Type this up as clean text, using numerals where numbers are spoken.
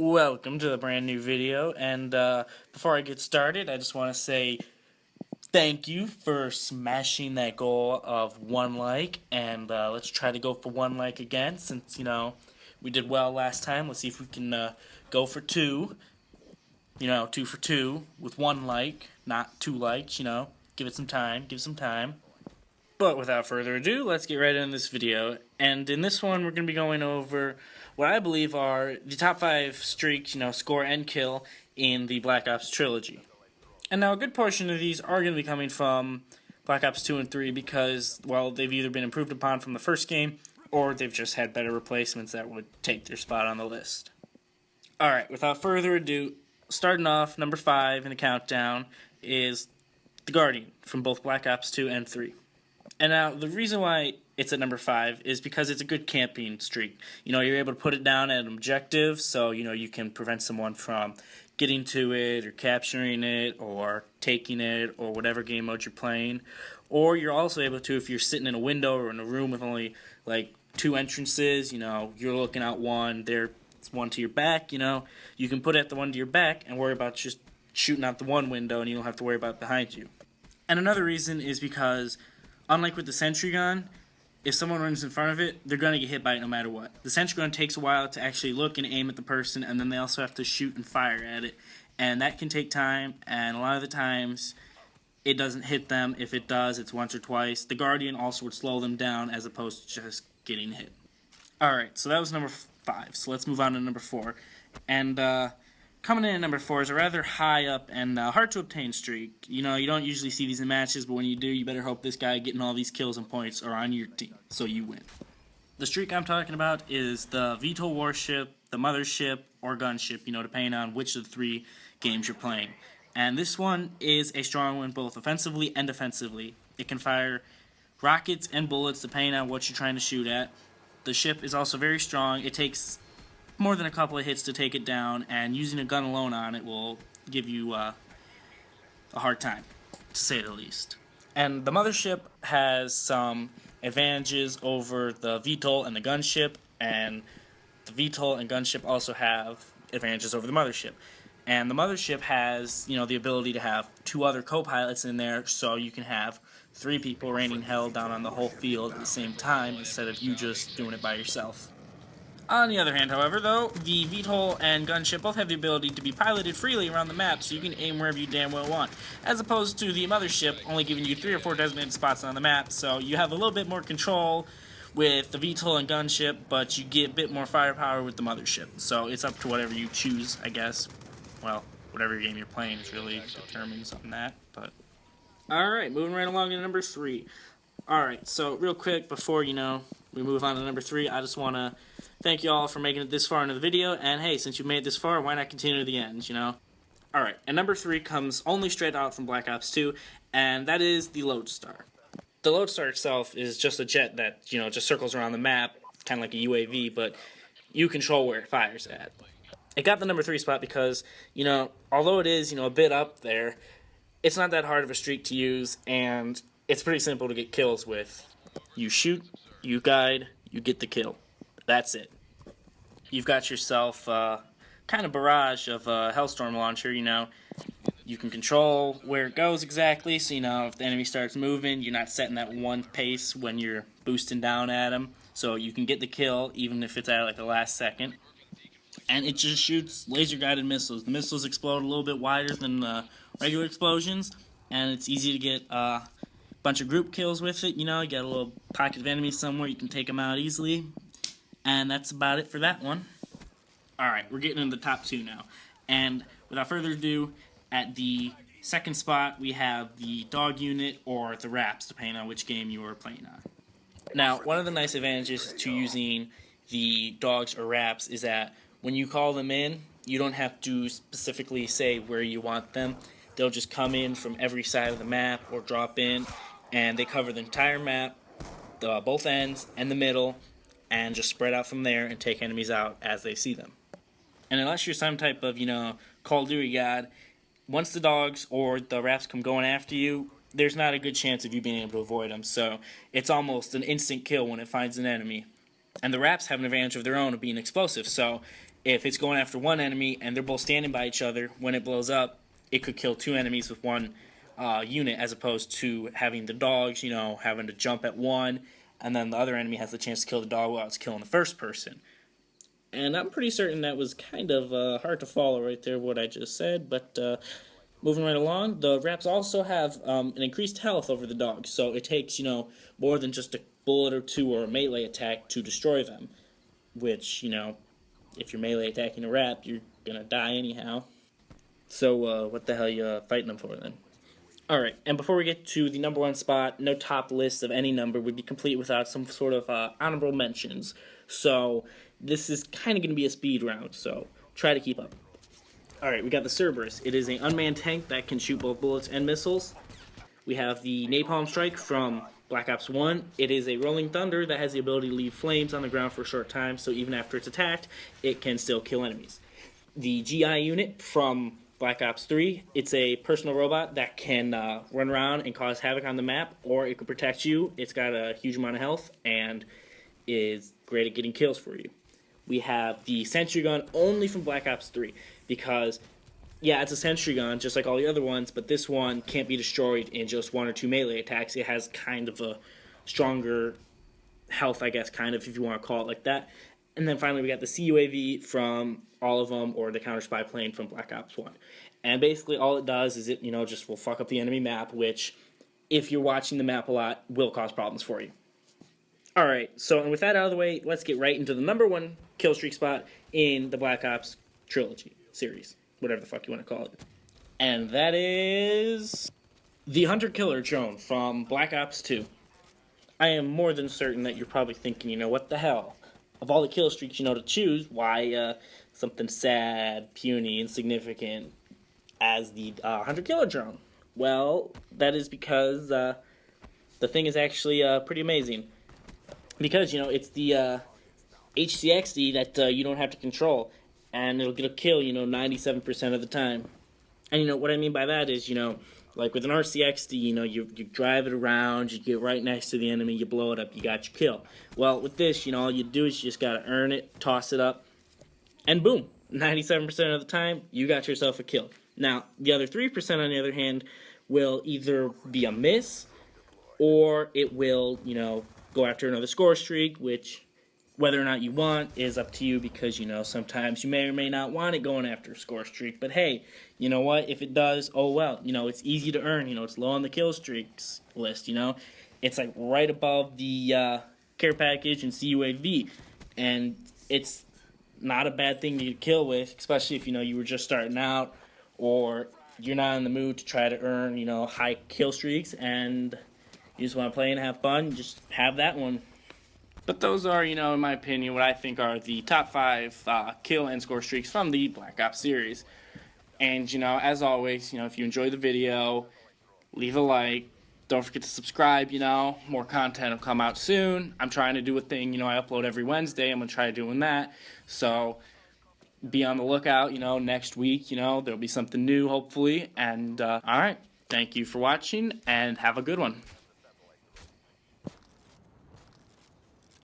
Welcome to the brand new video, and before I get started, I just want to say thank you for smashing that goal of 1 like, and let's try to go for 1 like again, since, we did well last time. Let's see if we can go for 2, 2 for 2 with 1 like, not 2 likes, give it some time, But without further ado, let's get right into this video. And in this one, we're going to be going over what I believe are the top 5 streaks, score and kill in the Black Ops trilogy. And now a good portion of these are going to be coming from Black Ops 2 and 3 because, well, they've either been improved upon from the first game or they've just had better replacements that would take their spot on the list. Alright, without further ado, starting off, number 5 in the countdown is the Guardian from both Black Ops 2 and 3. And now, the reason why it's at number 5 is because it's a good camping streak. You're able to put it down at an objective, so, you can prevent someone from getting to it, or capturing it, or taking it, or whatever game mode you're playing. Or you're also able to, if you're sitting in a window or in a room with only, 2 entrances, you're looking out one, there's one to your back, you can put it at the one to your back and worry about just shooting out the one window, and you don't have to worry about behind you. And another reason is because, unlike with the sentry gun, if someone runs in front of it, they're going to get hit by it no matter what. The sentry gun takes a while to actually look and aim at the person, and then they also have to shoot and fire at it. And that can take time, and a lot of the times, it doesn't hit them. If it does, it's once or twice. The Guardian also would slow them down as opposed to just getting hit. Alright, so that was number 5. So let's move on to number 4. And, coming in at number 4 is a rather high up and hard to obtain streak. You don't usually see these in matches, but when you do, you better hope this guy getting all these kills and points are on your team, so you win. The streak I'm talking about is the VTOL warship, the mothership, or gunship, depending on which of the 3 games you're playing. And this one is a strong one both offensively and defensively. It can fire rockets and bullets depending on what you're trying to shoot at. The ship is also very strong. It takes more than a couple of hits to take it down, and using a gun alone on it will give you a hard time, to say the least. And the mothership has some advantages over the VTOL and the gunship, and the VTOL and gunship also have advantages over the mothership. And the mothership has, the ability to have 2 other co-pilots in there, so you can have 3 people raining hell down on the whole field at the same time, instead of you just doing it by yourself. On the other hand, however, though, the VTOL and gunship both have the ability to be piloted freely around the map, so you can aim wherever you damn well want, as opposed to the mothership only giving you 3 or 4 designated spots on the map, so you have a little bit more control with the VTOL and gunship, but you get a bit more firepower with the mothership. So it's up to whatever you choose, I guess. Well, whatever game you're playing is really determines on that, but... Alright, moving right along to number 3. Alright, so real quick, before, we move on to number 3, I just want to thank you all for making it this far into the video, and hey, since you made it this far, why not continue to the end, Alright, and number 3 comes only straight out from Black Ops 2, and that is the Lodestar. The Lodestar itself is just a jet that, just circles around the map, kind of like a UAV, but you control where it fires at. It got the number 3 spot because, although it is, a bit up there, it's not that hard of a streak to use, and it's pretty simple to get kills with. You shoot, you guide, you get the kill. That's it. You've got yourself kind of barrage of a Hellstorm launcher, You can control where it goes exactly, so, if the enemy starts moving, you're not setting that one pace when you're boosting down at them. So you can get the kill, even if it's at, the last second. And it just shoots laser-guided missiles. The missiles explode a little bit wider than regular explosions, and it's easy to get a bunch of group kills with it, you get a little pocket of enemies somewhere, you can take them out easily. And that's about it for that one. Alright, we're getting into the top 2 now. And without further ado, at the second spot, we have the dog unit or the RAPs, depending on which game you are playing on. Now, one of the nice advantages to using the dogs or RAPs is that when you call them in, you don't have to specifically say where you want them. They'll just come in from every side of the map or drop in, and they cover the entire map, both ends, and the middle, and just spread out from there and take enemies out as they see them. And unless you're some type of, Call of Duty god, once the dogs or the RAPs come going after you, there's not a good chance of you being able to avoid them, so it's almost an instant kill when it finds an enemy. And the RAPs have an advantage of their own of being explosive, so if it's going after one enemy and they're both standing by each other, when it blows up, it could kill two enemies with one unit, as opposed to having the dogs, having to jump at one, and then the other enemy has the chance to kill the dog while it's killing the first person. And I'm pretty certain that was kind of hard to follow right there, what I just said, but moving right along, the Raps also have an increased health over the dogs, so it takes, more than just a bullet or two or a melee attack to destroy them, which, if you're melee attacking a Rap, you're gonna die anyhow. So, what the hell are you fighting them for then? Alright, and before we get to the number one spot, no top list of any number would be complete without some sort of honorable mentions. So, this is kind of going to be a speed round, so try to keep up. Alright, we got the Cerberus. It is an unmanned tank that can shoot both bullets and missiles. We have the Napalm Strike from Black Ops 1. It is a Rolling Thunder that has the ability to leave flames on the ground for a short time, so even after it's attacked, it can still kill enemies. The GI unit from Black Ops 3, it's a personal robot that can run around and cause havoc on the map, or it can protect you. It's got a huge amount of health and is great at getting kills for you. We have the Sentry Gun only from Black Ops 3, because yeah, it's a sentry gun, just like all the other ones, but this one can't be destroyed in just one or two melee attacks. It has kind of a stronger health, I guess, kind of, if you want to call it like that. And then finally, we got the CUAV from all of them, or the counter spy plane from Black Ops 1. And basically, all it does is it, just will fuck up the enemy map, which, if you're watching the map a lot, will cause problems for you. Alright, so and with that out of the way, let's get right into the number one kill streak spot in the Black Ops trilogy series. Whatever the fuck you want to call it. And that is the Hunter Killer drone from Black Ops 2. I am more than certain that you're probably thinking, what the hell? Of all the kill streaks, to choose, why something sad, puny, insignificant as the Hunter Killer drone? Well, that is because the thing is actually pretty amazing. Because, it's the HCXD that you don't have to control. And it'll get a kill, 97% of the time. And, what I mean by that is, like with an RCXD, you drive it around, you get right next to the enemy, you blow it up, you got your kill. Well, with this, all you do is you just gotta earn it, toss it up, and boom, 97% of the time, you got yourself a kill. Now, the other 3%, on the other hand, will either be a miss, or it will, go after another score streak, which whether or not you want is up to you, because, sometimes you may or may not want it going after a score streak. But hey, you know what? If it does, oh well. It's easy to earn. It's low on the kill streaks list, It's like right above the care package and CUAV. And it's not a bad thing to kill with, especially if, you were just starting out, or you're not in the mood to try to earn, high kill streaks, and you just want to play and have fun, just have that one. But those are, in my opinion, what I think are the top 5 kill and score streaks from the Black Ops series. And, as always, if you enjoyed the video, leave a like. Don't forget to subscribe, More content will come out soon. I'm trying to do a thing, I upload every Wednesday. I'm going to try doing that. So be on the lookout, next week, there'll be something new, hopefully. And, all right. Thank you for watching, and have a good one.